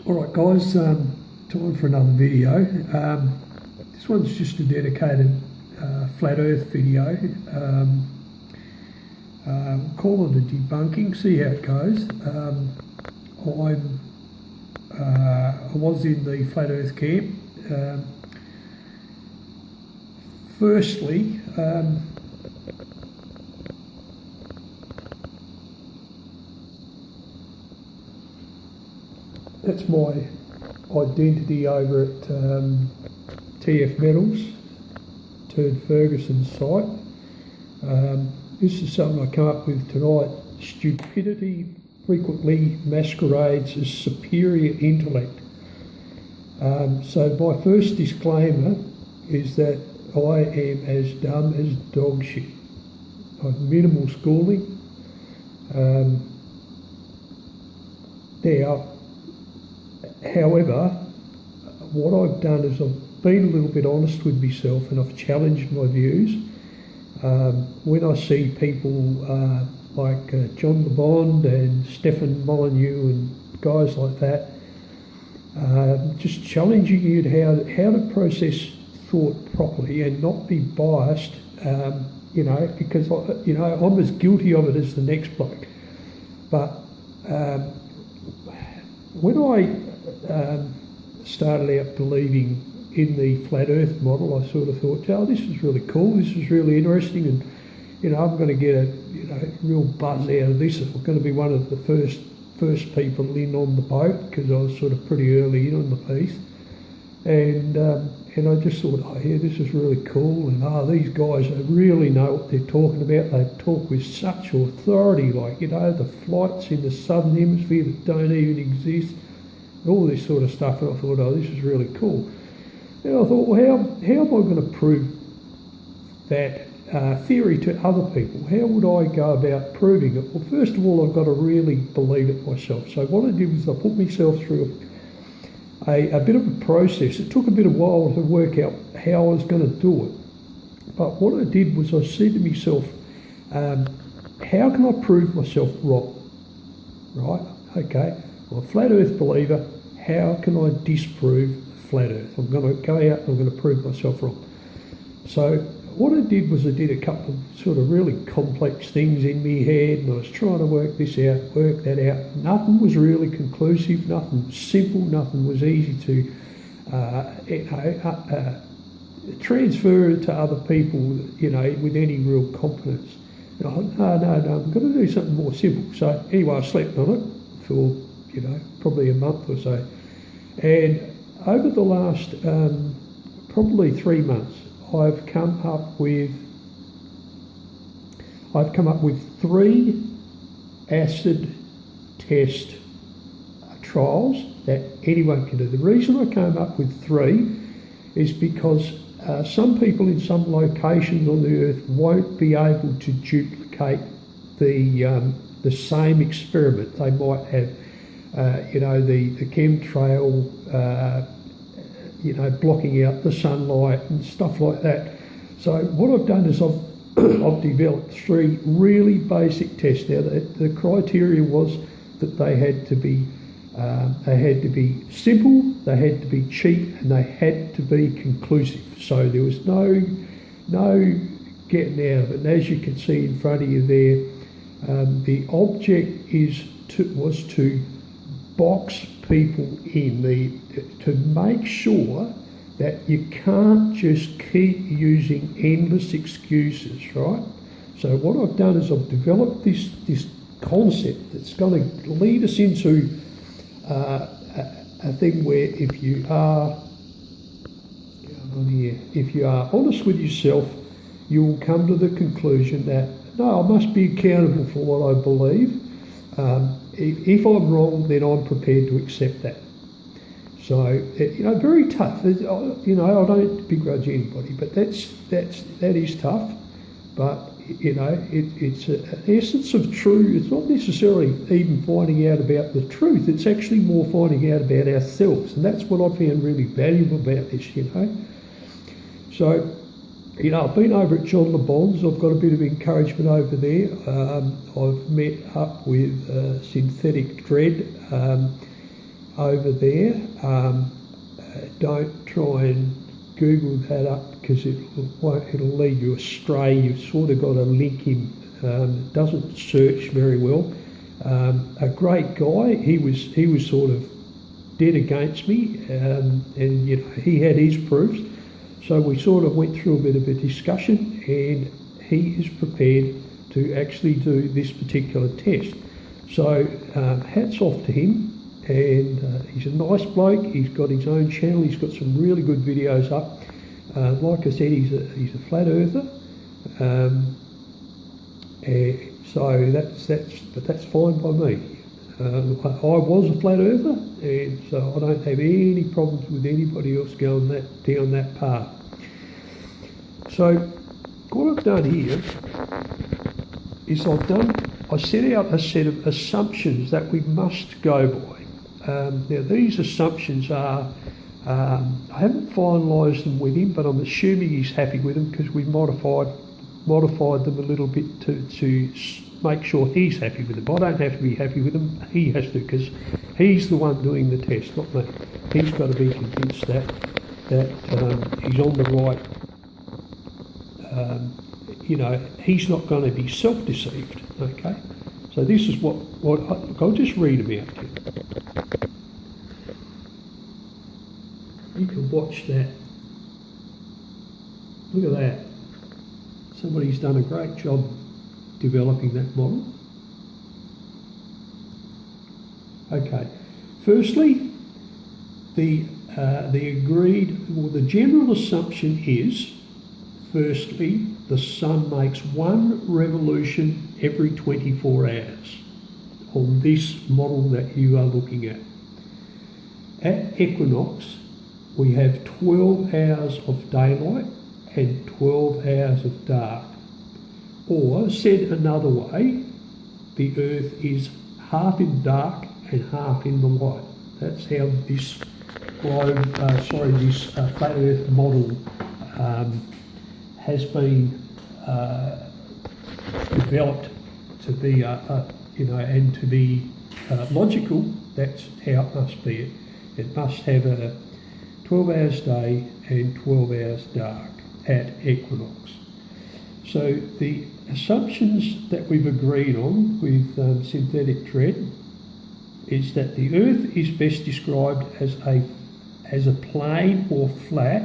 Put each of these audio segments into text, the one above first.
Alright guys, time for another video. This one's just a dedicated flat earth video. We'll call it a debunking, see how it goes. I was in the flat earth camp. Firstly, that's my identity over at TF Metals, Turd Ferguson's site. This is something I come up with tonight. Stupidity frequently masquerades as superior intellect. So my first disclaimer is that I am as dumb as dog shit. I've minimal schooling. However, what I've done is I've been a little bit honest with myself and I've challenged my views. When I see people like John LeBond and Stefan Molyneux and guys like that, just challenging you to how to process thought properly and not be biased, because I'm as guilty of it as the next bloke. But when I started out believing in the flat earth model, I sort of thought, oh, this is really cool, this is really interesting, and I'm going to get a real buzz out of this. I'm going to be one of the first people in on the boat, because I was sort of pretty early in on the piece, and I just thought, oh yeah, this is really cool, and these guys really know what they're talking about. They talk with such authority, like the flights in the southern hemisphere that don't even exist, all this sort of stuff. And I thought, oh, this is really cool. And I thought, well, how am I going to prove that theory to other people? How would I go about proving it? Well, first of all, I've got to really believe it myself. So what I did was I put myself through a bit of a process. It took a bit of while to work out how I was going to do it. But what I did was I said to myself, how can I prove myself wrong? Right? Okay. I'm a flat earth believer. How can I disprove flat earth? I'm going to go out and I'm going to prove myself wrong. So what I did was I did a couple of sort of really complex things in my head, and I was trying to work this out, work that out. Nothing was really conclusive, nothing was simple, nothing was easy to transfer to other people, with any real confidence. And I thought, no, I'm going to do something more simple. So anyway, I slept on it for, probably a month or so. And over the last probably 3 months, I've come up with 3 acid test trials that anyone can do. The reason I came up with 3 is because some people in some locations on the earth won't be able to duplicate the same experiment. They might have the chemtrail blocking out the sunlight and stuff like that. So what I've done is I've developed 3 really basic tests. Now the criteria was that they had to be simple, they had to be cheap, and they had to be conclusive. So there was no getting out of it. And as you can see in front of you there, the object was to box people in, to make sure that you can't just keep using endless excuses, right? So what I've done is I've developed this concept that's going to lead us into a thing where if you are honest with yourself, you will come to the conclusion that, no, I must be accountable for what I believe. If I'm wrong, then I'm prepared to accept that. So, very tough. I don't begrudge anybody, but that is tough. But it's an essence of truth. It's not necessarily even finding out about the truth. It's actually more finding out about ourselves, and that's what I found really valuable about this. So, I've been over at John LeBond's. I've got a bit of encouragement over there. I've met up with Synthetic Dread. over there. Don't try and Google that up because it'll lead you astray. You've sort of got to link him. It doesn't search very well. A great guy. He was sort of dead against me, and you know, he had his proofs. So we sort of went through a bit of a discussion, and he is prepared to actually do this particular test. So hats off to him, and he's a nice bloke. He's got his own channel. He's got some really good videos up. Like I said, he's a flat earther. So that's fine by me. I was a flat earther, and so I don't have any problems with anybody else going down that path. So what I've done here is I set out a set of assumptions that we must go by. Now these assumptions are, I haven't finalised them with him, but I'm assuming he's happy with them because we modified them a little bit to make sure he's happy with them. I don't have to be happy with them, he has to, because he's the one doing the test, not me. He's got to be convinced that he's on the right, you know, he's not going to be self-deceived, okay? So this is what I'll just read them out to you. You can watch that. Look at that. Somebody's done a great job developing that model. Okay, firstly, the general assumption is, firstly, the sun makes one revolution every 24 hours on this model that you are looking at. At equinox, we have 12 hours of daylight and 12 hours of dark. Or, said another way, the Earth is half in dark and half in the light. That's how this flat Earth model has been developed to be, and to be logical. That's how it must be. It must have a 12 hours day and 12 hours dark at equinox. So the assumptions that we've agreed on with synthetic thread is that the Earth is best described as a plane or flat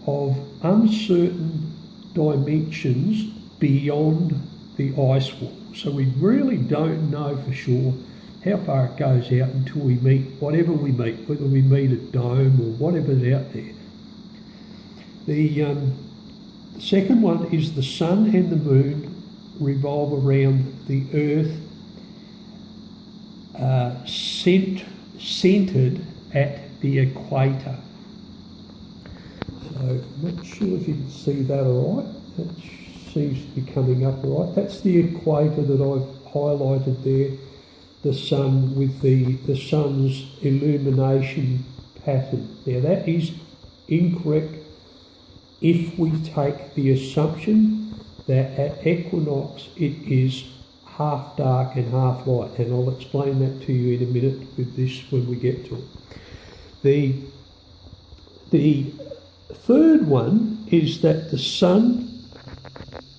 of uncertain dimensions beyond the ice wall. So we really don't know for sure how far it goes out until we meet whatever we meet, whether we meet a dome or whatever's out there. The second one is the sun and the moon revolve around the Earth, centred at the equator. So I'm not sure if you can see that all right. That seems to be coming up all right. That's the equator that I've highlighted there, the sun with the sun's illumination pattern. Now that is incorrect if we take the assumption that at equinox it is half dark and half light, and I'll explain that to you in a minute with this when we get to it. The third one is that the sun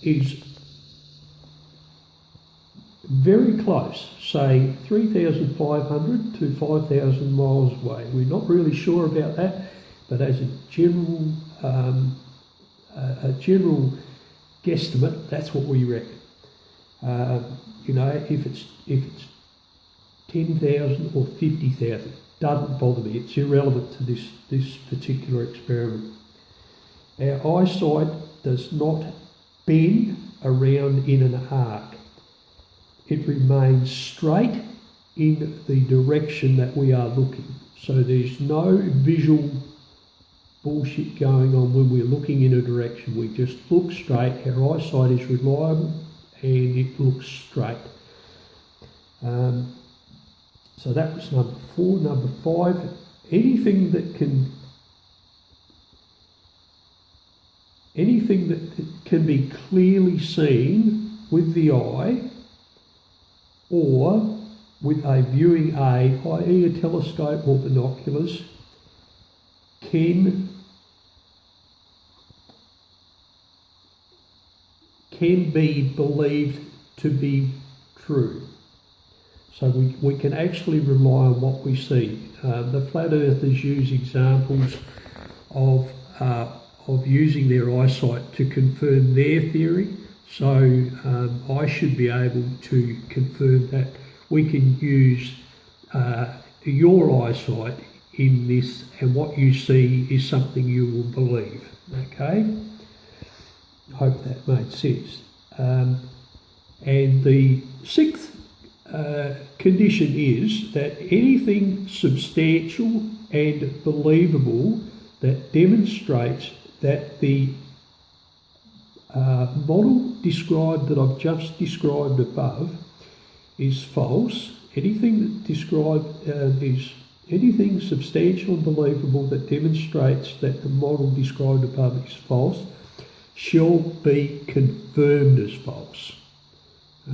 is very close, say 3,500 to 5,000 miles away. We're not really sure about that, but as a general guesstimate, that's what we reckon. If it's 10,000 or 50,000, doesn't bother me. It's irrelevant to this particular experiment. Our eyesight does not bend around in an arc. It remains straight in the direction that we are looking. So there's no visual bullshit going on when we're looking in a direction. We just look straight. Our eyesight is reliable and it looks straight. So that was number 4. Number 5, anything that can be clearly seen with the eye or with a viewing aid, i.e. a telescope or binoculars, can be believed to be true. So we can actually rely on what we see. The flat earthers use examples of using their eyesight to confirm their theory. So I should be able to confirm that we can use your eyesight in this, and what you see is something you will believe. Okay? I hope that made sense. And the sixth condition is that anything substantial and believable that demonstrates that the model described that I've just described above is false. Anything that described is anything substantial and believable that demonstrates that the model described above is false shall be confirmed as false.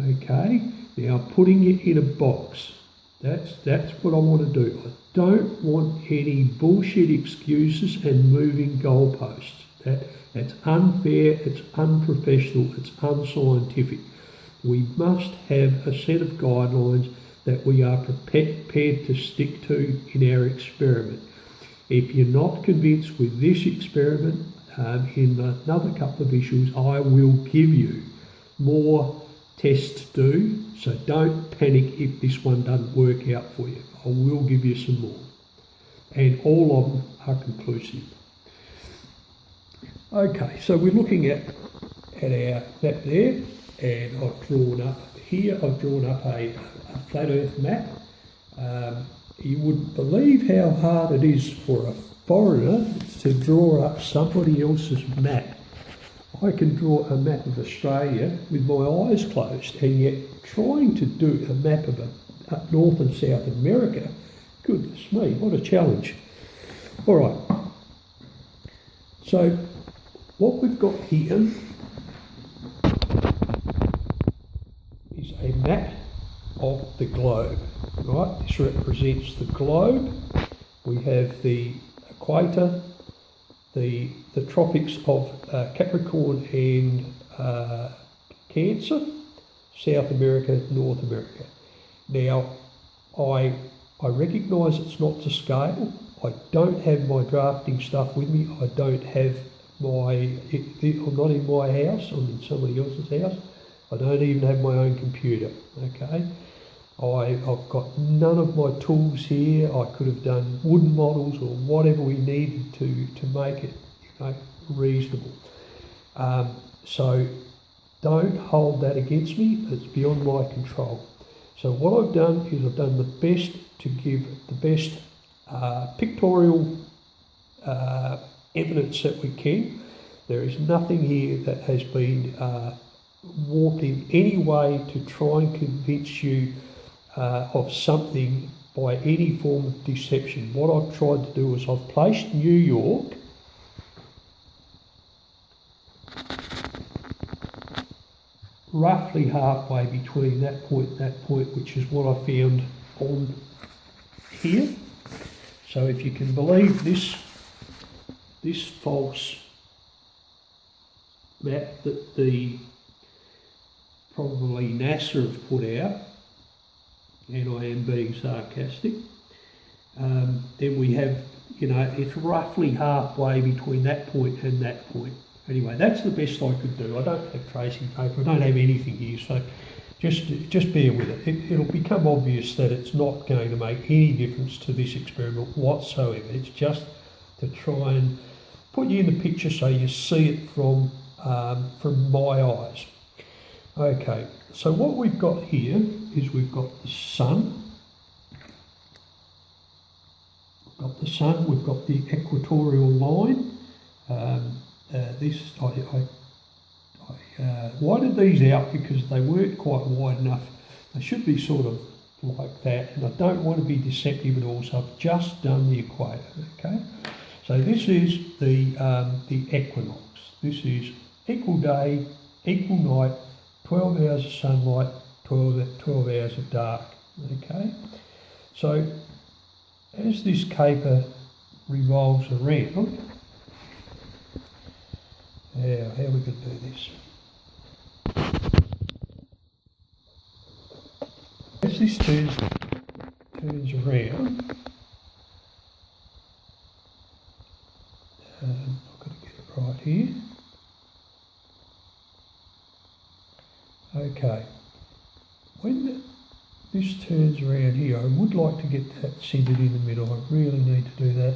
Okay, now putting it in a box, that's what I want to do. I don't want any bullshit excuses and moving goalposts. That's unfair, it's unprofessional, it's unscientific. We must have a set of guidelines that we are prepared to stick to in our experiment. If you're not convinced with this experiment, in another couple of issues, I will give you more tests to do, so don't panic if this one doesn't work out for you. I will give you some more, and all of them are conclusive. Okay, so we're looking at our map there, and I've drawn up a flat earth map. You wouldn't believe how hard it is for a foreigner to draw up somebody else's map. I can draw a map of Australia with my eyes closed, and yet trying to do a map of up North and South America, goodness me, what a challenge. All right, so what we've got here is a map of the globe, right? This represents the globe. We have the equator, the tropics of Capricorn and Cancer, South America, North America. Now, I recognise it's not to scale. I don't have my drafting stuff with me. I don't have I'm not in my house, I'm in somebody else's house. I don't even have my own computer, okay? I've got none of my tools here. I could have done wooden models or whatever we needed to make it, reasonable. So don't hold that against me. It's beyond my control. So what I've done is I've done the best to give the best pictorial evidence that we can. There is nothing here that has been warped in any way to try and convince you of something by any form of deception. What I've tried to do is I've placed New York roughly halfway between that point and that point, which is what I found on here. So if you can believe this false map that probably NASA have put out, and I am being sarcastic, then we have, it's roughly halfway between that point and that point. Anyway, that's the best I could do. I don't have tracing paper, I don't have anything here, so just bear with it. It'll become obvious that it's not going to make any difference to this experiment whatsoever. It's just to try and put you in the picture so you see it from my eyes. Okay, so what we've got here is we've got the sun. We've got the equatorial line. I widened these out because they weren't quite wide enough. They should be sort of like that, and I don't want to be deceptive at all, so I've just done the equator, okay? So this is the equinox. This is equal day, equal night, 12 hours of sunlight, 12 hours of dark. Okay, so as this caper revolves around, now how we could do this? As this turns around, I've got to get it right here. Okay, when this turns around here, I would like to get that centred in the middle. I really need to do that,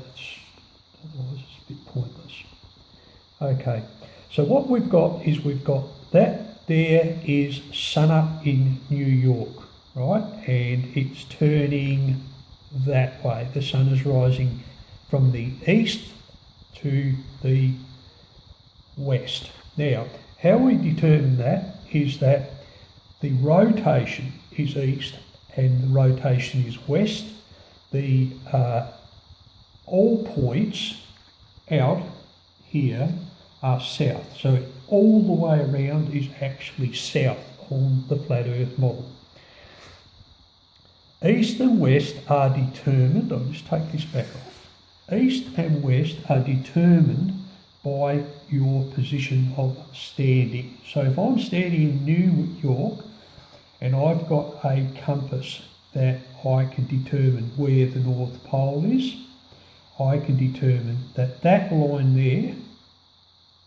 otherwise it's a bit pointless. Okay, so what we've got is that there is sun up in New York, right? And it's turning that way. The sun is rising from the east to the west. Now, how we determine that is that the rotation is east and the rotation is west. The all points out here are south. So all the way around is actually south on the flat earth model. East and west are determined, I'll just take this back off. East and west are determined by your position of standing. So if I'm standing in New York and I've got a compass that I can determine where the North Pole is, I can determine that that line there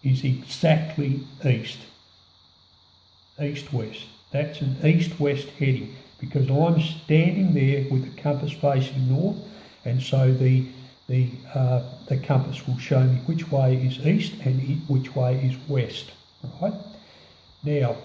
is exactly east, east-west. That's an east-west heading because I'm standing there with the compass facing north, and so the compass will show me which way is east and which way is west, right? Now,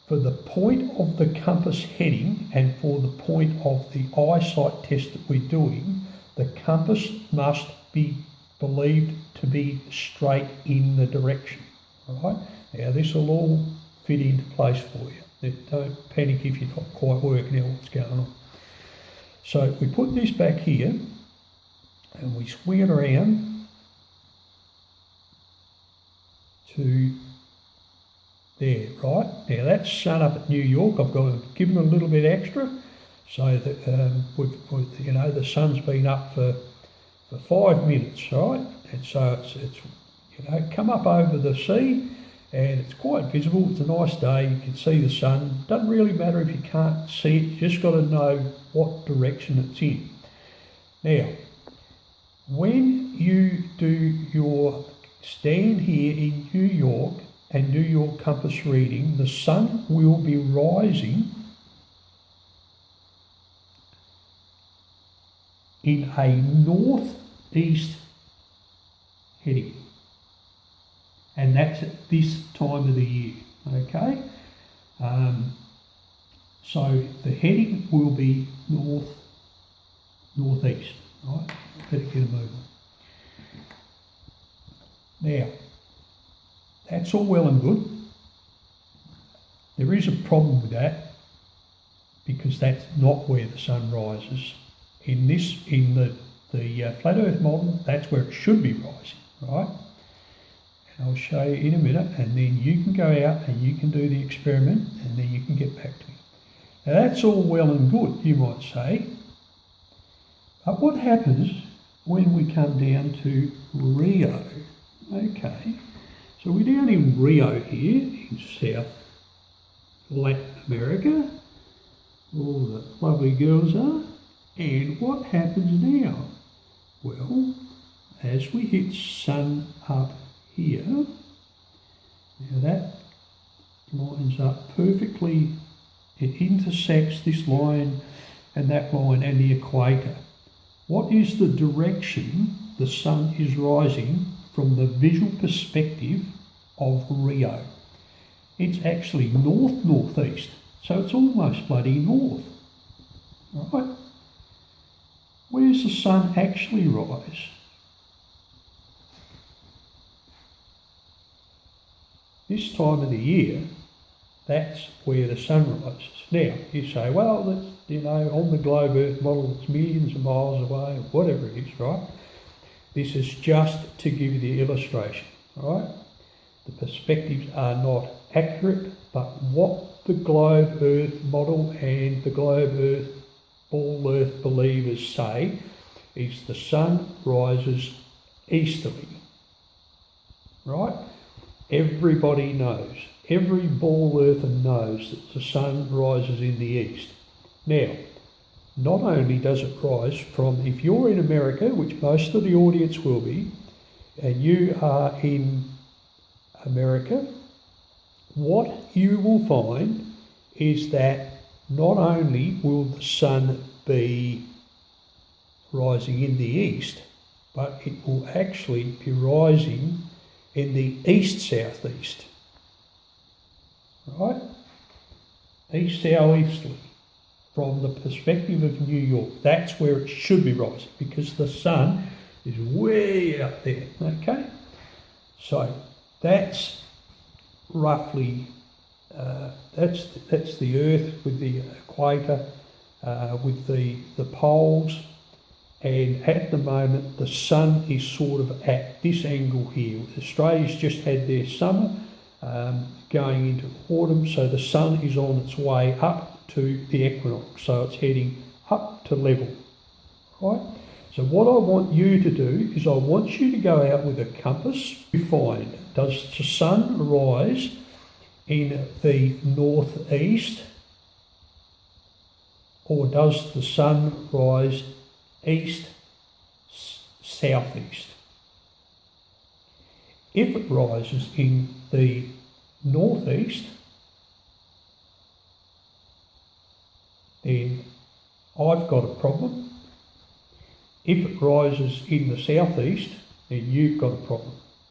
for the point of the compass heading and for the point of the eyesight test that we're doing, the compass must be believed to be straight in the direction, right? Now, this will all fit into place for you. Don't panic if you're not quite working out what's going on. So we put this back here and we swing it around to there, right? Now that's sun up at New York. I've got to give them a little bit extra so that the sun's been up for 5 minutes, right? And so it's come up over the sea and it's quite visible. It's a nice day. You can see the sun. Doesn't really matter if you can't see it. You just got to know what direction it's in. Now, when you do your stand here in New York and do your compass reading, the sun will be rising in a northeast heading. And that's at this time of the year, okay? So the heading will be northeast, right? Better get a move on. Now, that's all well and good. There is a problem with that because that's not where the sun rises. In the flat earth model, that's where it should be rising, right? And I'll show you in a minute, and then you can go out and you can do the experiment and then you can get back to me. Now that's all well and good, you might say, but what happens when we come down to Rio? Okay, so we're down in Rio here in South Latin America. All the lovely girls are. And what happens now? Well, as we hit sun up here, now that lines up perfectly. It intersects this line and that line and the equator. What is the direction the sun is rising from the visual perspective of Rio? It's actually north-northeast, so it's almost bloody north, right? Where's the sun actually rise? This time of the year, that's where the sun rises. Now, you say, well, that's, on the globe Earth model, it's millions of miles away, or whatever it is, right? This is just to give you the illustration, right? The perspectives are not accurate, but what the globe Earth model and the globe Earth all earth believers say is the sun rises easterly, right? Everybody knows, every ball earther knows that the sun rises in the east. Now, not only does it rise from, if you're in America, which most of the audience will be, and you are in America, what you will find is that not only will the sun be rising in the east, but it will actually be rising in the east-southeast, right? East-southeasterly. From the perspective of New York, that's where it should be rising, because the sun is way out there, okay? So that's roughly, that's the Earth with the equator, with the poles, and at the moment the sun is sort of at this angle here. Australia's just had their summer, going into autumn, so the sun is on its way up to the equinox, so it's heading up to level, right? So what I want you to do is I want you to go out with a compass to find, does the sun rise in the northeast, or does the sun rise east southeast? If it rises in the northeast, then I've got a problem. If it rises in the southeast, then you've got a problem.